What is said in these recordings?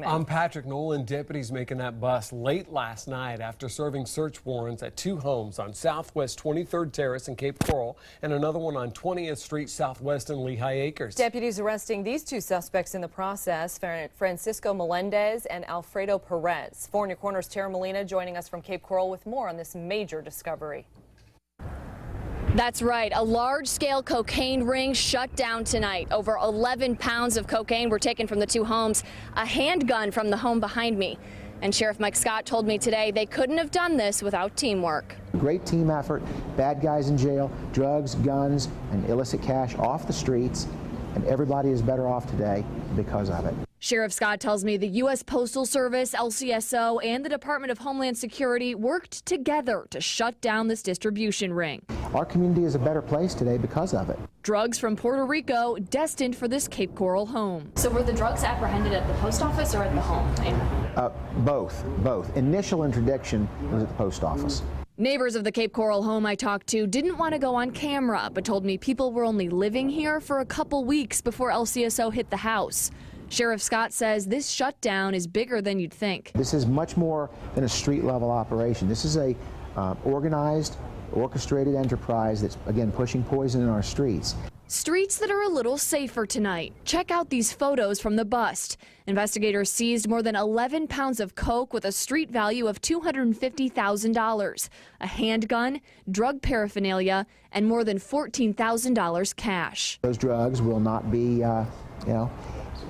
I'm Patrick Nolan. Deputies making that bust late last night after serving search warrants at 2 homes on Southwest 23rd Terrace in Cape Coral and another one on 20th Street Southwest in Lehigh Acres. Deputies arresting these 2 suspects in the process, Francisco Melendez and Alfredo Perez. 4 in Your Corner's Tara Molina joining us from Cape Coral with more on this major discovery. That's right. A large-scale cocaine ring shut down tonight. Over 11 pounds of cocaine were taken from the 2 homes, a handgun from the home behind me. And Sheriff Mike Scott told me today they couldn't have done this without teamwork. Great team effort, bad guys in jail, drugs, guns, and illicit cash off the streets, and everybody is better off today because of it. Sheriff Scott tells me the U.S. Postal Service, LCSO, and the Department of Homeland Security worked together to shut down this distribution ring. Our community is a better place today because of it. Drugs from Puerto Rico destined for this Cape Coral home. So were the drugs apprehended at the post office or at the home? Both. Initial interdiction was at the post office. Neighbors of the Cape Coral home I talked to didn't want to go on camera, but told me people were only living here for a couple weeks before LCSO hit the house. Sheriff Scott says this shutdown is bigger than you'd think. This is much more than a street-level operation. This is a organized, orchestrated enterprise that's, again, pushing poison in our streets. Streets that are a little safer tonight. Check out these photos from the bust. Investigators seized more than 11 pounds of coke with a street value of $250,000, a handgun, drug paraphernalia, and more than $14,000 cash. Those drugs will not be,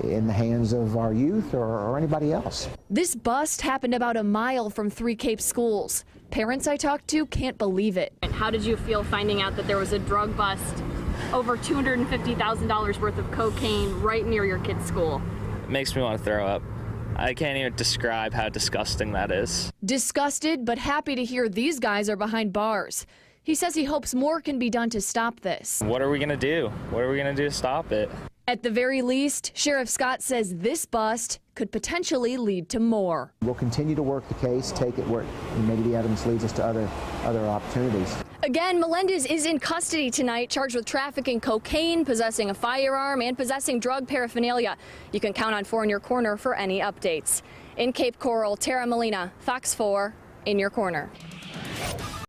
in the hands of our youth or anybody else. This bust happened about a mile from 3 Cape schools. Parents I talked to can't believe it. And how did you feel finding out that there was a drug bust, over $250,000 worth of cocaine right near your kid's school? It makes me want to throw up. I can't even describe how disgusting that is. Disgusted, but happy to hear these guys are behind bars. He says he hopes more can be done to stop this. What are we going to do? What are we going to do to stop it? At the very least, Sheriff Scott says this bust could potentially lead to more. We'll continue to work the case, take it where maybe the evidence leads us to other opportunities. Again, Melendez is in custody tonight, charged with trafficking cocaine, possessing a firearm, and possessing drug paraphernalia. You can count on 4 in Your Corner for any updates. In Cape Coral, Tara Molina, Fox 4, in Your Corner.